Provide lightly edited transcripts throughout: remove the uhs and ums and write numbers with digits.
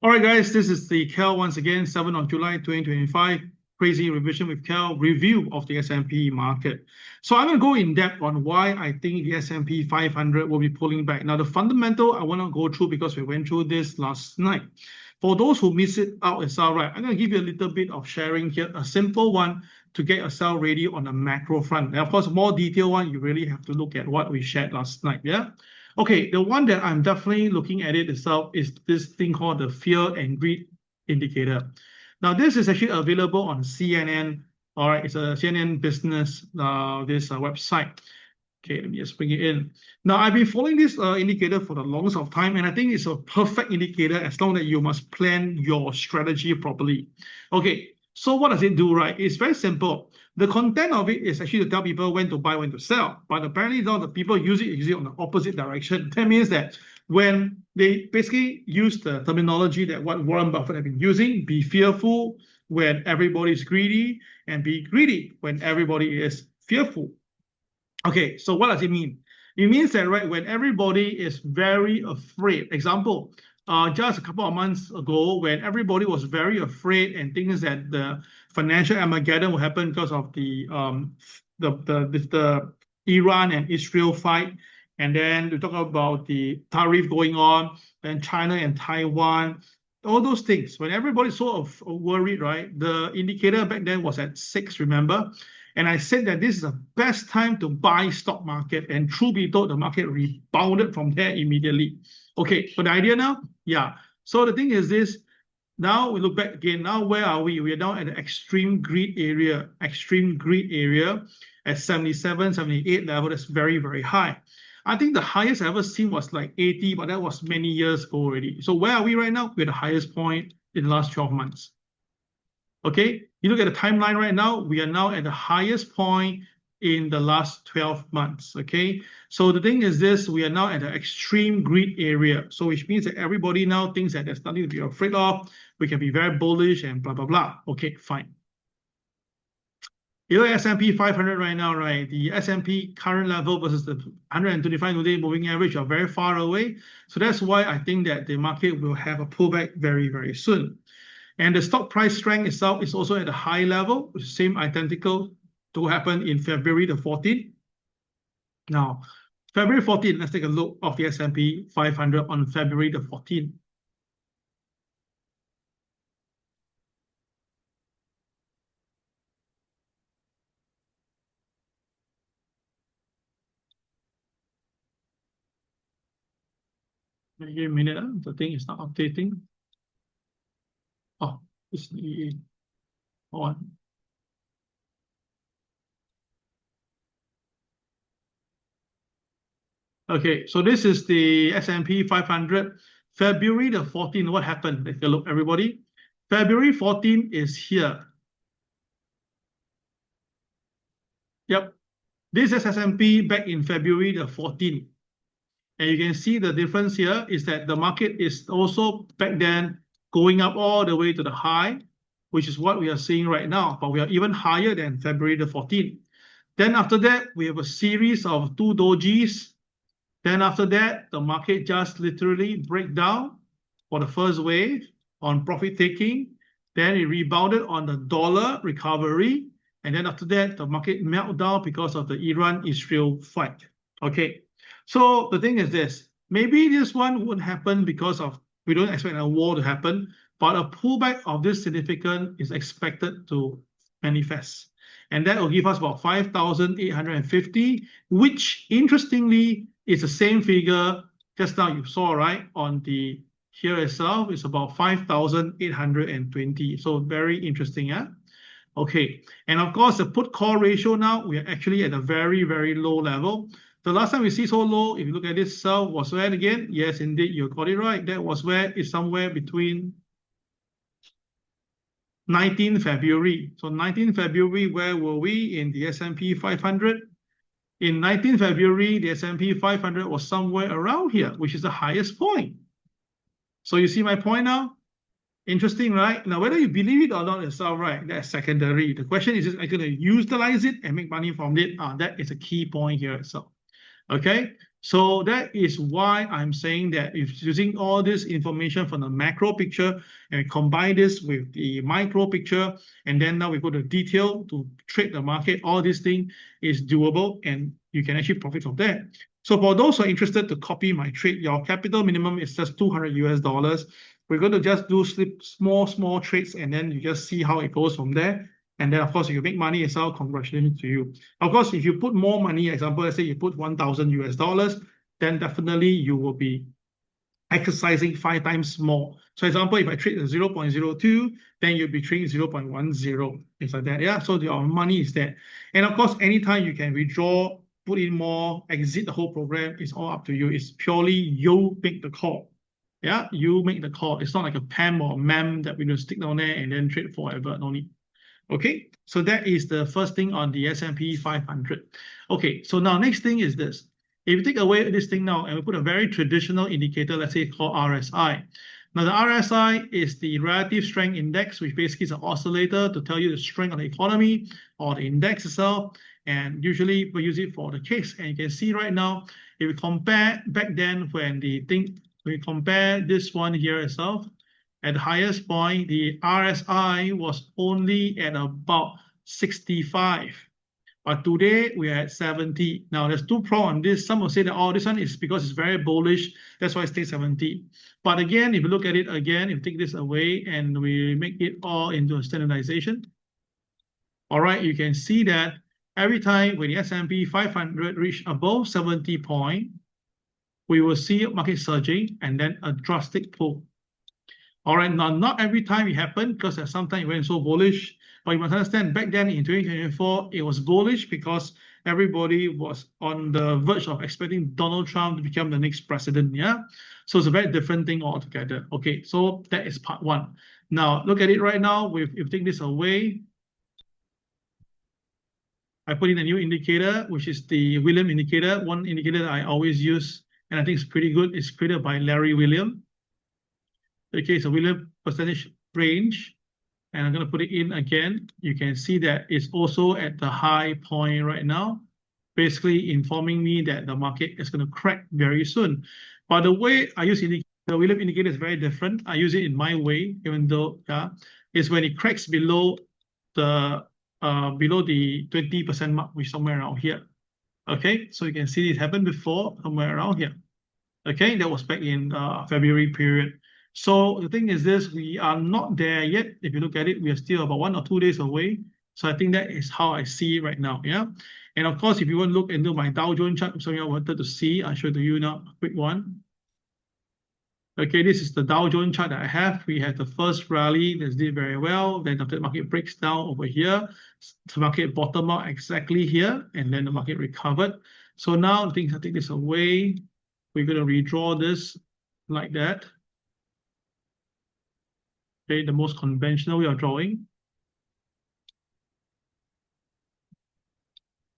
All right, guys, this is the Kel once again, 7th of July 2025, Crazii revision with Kel, review of the S&P market. So I'm going to go in depth on why I think the S&P 500 will be pulling back. Now, the fundamental I want to go through because we went through this last night. For those who miss it out, it's all right. I'm going to give you a little bit of sharing here, a simple one to get yourself ready on the macro front. Now, of course, more detailed one, you really have to look at what we shared last night, yeah? Okay, the one that I'm definitely looking at it itself is this thing called the fear and greed indicator. Now, this is actually available on CNN. All right, it's a CNN business, website. Okay, let me just bring it in. Now, I've been following this indicator for the longest of time, and I think it's a perfect indicator as long as you must plan your strategy properly. Okay, so what does it do, right? It's very simple. The content of it is actually to tell people when to buy, when to sell. But apparently now the people use it on the opposite direction. That means that when they basically use the terminology that what Warren Buffett have been using, be fearful when everybody is greedy, and be greedy when everybody is fearful. Okay, so what does it mean? It means that, right, when everybody is very afraid, example, just a couple of months ago, when everybody was very afraid and thinks that the financial Armageddon will happen because of the Iran and Israel fight, and then we talk about the tariff going on, then China and Taiwan, all those things. When everybody's sort of worried, right, the indicator back then was at 6, remember? And I said that this is the best time to buy stock market, and truth be told, the market rebounded from there immediately. Okay, so the idea now, yeah. So the thing is this, now we look back again, now where are we? We are now at the extreme greed area at 77, 78 level. That's very, very high. I think the highest I ever seen was like 80, but that was many years ago already. So where are we right now? We're at the highest point in the last 12 months. Okay, you look at the timeline right now, we are now at the highest point in the last 12 months, okay? So the thing is this, we are now at the extreme greed area. So which means that everybody now thinks that there's nothing to be afraid of. We can be very bullish and blah, blah, blah. Okay, fine. You know S&P 500 right now, right? The S&P current level versus the 125-day moving average are very far away. So that's why I think that the market will have a pullback very, very soon. And the stock price strength itself is also at a high level, which is same identical to happen in February the 14th. Now, February 14th, let's take a look of the S&P 500 on February the 14th. Maybe a minute, the thing is not updating. Oh, it's the one. Okay, so this is the S&P 500, February the 14th. What happened? Take a look, everybody. February 14th is here. Yep, this is S&P back in February the 14th. And you can see the difference here is that the market is also back then going up all the way to the high, which is what we are seeing right now, but we are even higher than February the 14th. Then after that, we have a series of 2 dojis. Then after that, the market just literally break down for the first wave on profit taking. Then it rebounded on the dollar recovery. And then after that, the market melted down because of the Iran-Israel fight. Okay, so the thing is this. Maybe this one wouldn't happen because of, we don't expect a war to happen, but a pullback of this significant is expected to manifest. And that will give us about 5,850, which interestingly is the same figure just now you saw, right? On the here itself, it's about 5,820. So very interesting, yeah? Okay, and of course, the put call ratio now, we are actually at a very, very low level. The last time we see so low, if you look at this cell, was where again? Yes, indeed, you got it right. That was where it's somewhere between 19 February. So 19 February, where were we in the S&P 500? In 19 February, the S&P 500 was somewhere around here, which is the highest point. So you see my point now? Interesting, right? Now, whether you believe it or not is all right. That's secondary. The question is, are you going to utilize it and make money from it? That is a key point here itself. Okay, So that is why I'm saying that if using all this information from the macro picture and combine this with the micro picture, and then now we go to detail to trade the market, all this thing is doable and you can actually profit from that. So for those who are interested to copy my trade, your capital minimum is just $200. We're going to just do small trades and then you just see how it goes from there. And then, of course, if you make money as well, congratulations to you. Of course, if you put more money, example, let's say you put $1,000, then definitely you will be exercising 5 times more. So, example, if I trade 0.02, then you'll be trading 0.10. It's like that, yeah. So your money is there. And of course, anytime you can withdraw, put in more, exit the whole program, it's all up to you. It's purely you make the call. Yeah, you make the call. It's not like a PAM or a MAM that we just stick down there and then trade forever. No need. Okay, so that is the first thing on the S&P 500. Okay, so now next thing is this. If you take away this thing now and we put a very traditional indicator, let's say called RSI. Now the RSI is the relative strength index, which basically is an oscillator to tell you the strength of the economy or the index itself. And usually we use it for the case. And you can see right now, if we compare back then when we compare this one here itself, at the highest point, the RSI was only at about 65. But today, we are at 70. Now, there's two pros on this. Some will say that, oh, this one is because it's very bullish. That's why it stays 70. But again, if you look at it again, if you take this away and we make it all into a standardization, all right, you can see that every time when the S&P 500 reach above 70 point, we will see market surging and then a drastic pull. All right, now not every time it happened because sometimes it went so bullish, but you must understand back then in 2024, it was bullish because everybody was on the verge of expecting Donald Trump to become the next president, yeah? So it's a very different thing altogether. Okay, so that is part one. Now, look at it right now. If you take this away, I put in a new indicator, which is the William indicator, one indicator that I always use, and I think it's pretty good. It's created by Larry William. Okay, so William percentage range, and I'm going to put it in again. You can see that it's also at the high point right now, basically informing me that the market is going to crack very soon. But the way I use the William indicator is very different. I use it in my way, even though is when it cracks below the 20% mark, which is somewhere around here. Okay, so you can see it happened before, somewhere around here. Okay, that was back in February period. So the thing is this, we are not there yet. If you look at it, we are still about 1 or 2 days away. So I think that is how I see it right now, yeah? And of course, if you want to look into my Dow Jones chart, something I wanted to see, I'll show to you now, a quick one. Okay, this is the Dow Jones chart that I have. We had the first rally that did very well. Then after the market breaks down over here, the market bottom out exactly here, and then the market recovered. So now the things I take this away. We're going to redraw this like that. Okay, the most conventional way of drawing.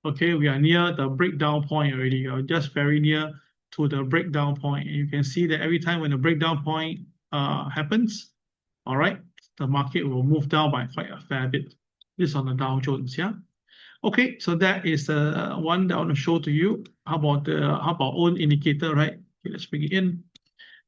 Okay, we are near the breakdown point already. We are just very near to the breakdown point. And you can see that every time when the breakdown point happens, all right, the market will move down by quite a fair bit. This is on the Dow Jones, yeah. Okay, so that is the one that I want to show to you. How about our own indicator, right? Okay, let's bring it in.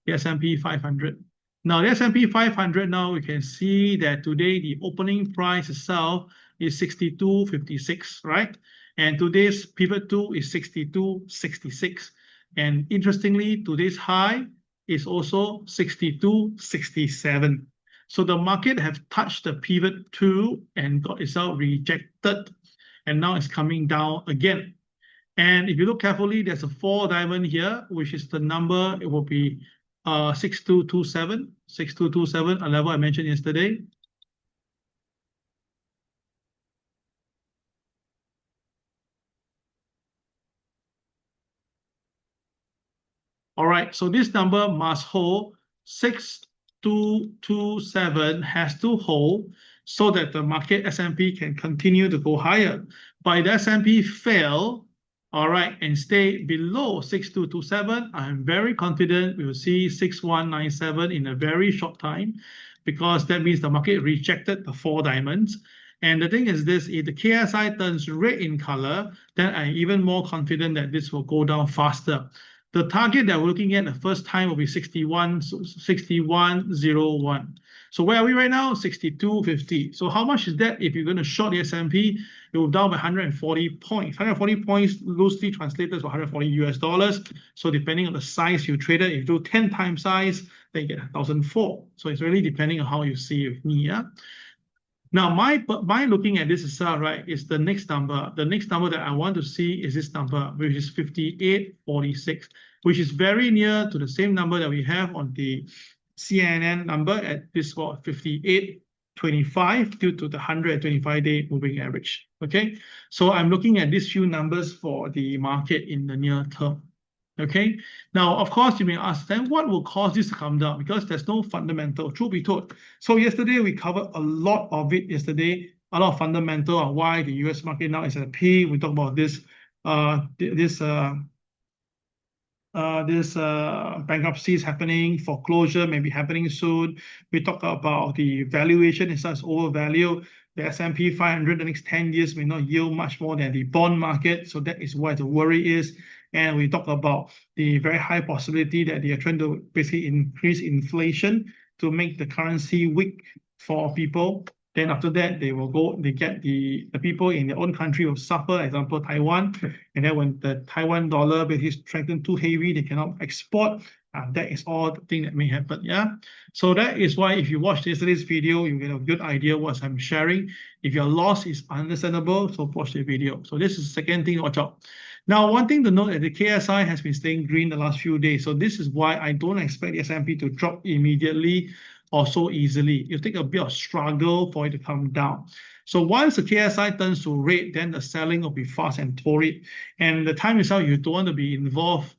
The S&P 500. Now, the S&P 500, now we can see that today the opening price itself is 62.56, right? And today's pivot 2 is 62.66. And interestingly, today's high is also 62.67. So the market have touched the pivot 2 and got itself rejected. And now it's coming down again. And if you look carefully, there's a 4 diamond here, which is the number, it will be 6227, a level I mentioned yesterday. All right, so this number must hold. 6227 has to hold so that the market S&P can continue to go higher. But if the S&P fail, all right, and stay below 6227, I'm very confident we will see 6197 in a very short time, because that means the market rejected the 4 diamonds. And the thing is this, if the KSI turns red in color, then I'm even more confident that this will go down faster. The target that we're looking at the first time will be 61.01. So where are we right now? 62.50. So how much is that if you're going to short the S&P? You're down by 140 points. 140 points loosely translated to 140 US dollars. So depending on the size you traded, if you do 10 times size, then you get 1,004. So it's really depending on how you see it with me. Yeah. Now, my looking at this itself, right, is the next number. The next number that I want to see is this number, which is 58.46, which is very near to the same number that we have on the CNN number at this spot, 58.25, due to the 125-day moving average. Okay, so I'm looking at these few numbers for the market in the near term. Okay, now of course you may ask, then what will cause this to come down? Because there's no fundamental, truth be told. So yesterday we covered a lot of it. Yesterday, a lot of fundamental on why the US market now is at a peak. We talked about this bankruptcies happening, foreclosure may be happening soon. We talk about the valuation is such overvalued. The S&P 500 the next 10 years may not yield much more than the bond market. So that is why the worry is. And we talk about the very high possibility that they are trying to basically increase inflation to make the currency weak for people. Then after that, they get the people in their own country will suffer, example, Taiwan. And then when the Taiwan dollar basically strengthened too heavy, they cannot export. That is all the thing that may happen, yeah? So that is why if you watch yesterday's video, you get a good idea what I'm sharing. If your loss is understandable, so watch the video. So this is the second thing to watch out. Now, one thing to note that the KSI has been staying green the last few days. So this is why I don't expect the S&P to drop immediately or so easily. It'll take a bit of struggle for it to come down. So once the KSI turns to red, then the selling will be fast and torrid. And the time itself, you don't want to be involved.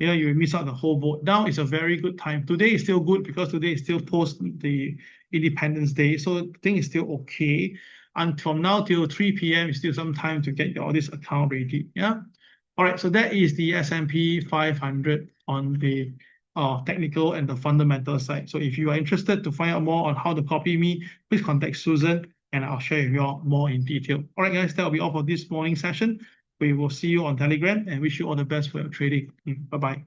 You know, you miss out the whole boat. Now is a very good time. Today is still good because today is still post the Independence Day. So I think it's still okay. And from now till 3 p.m. is still some time to get all this account ready. Yeah. All right, so that is the S&P 500 on the technical and the fundamental side. So if you are interested to find out more on how to copy me, please contact Susan and I'll share with you all more in detail. All right, guys, that will be all for this morning session. We will see you on Telegram and wish you all the best for your trading. Bye-bye.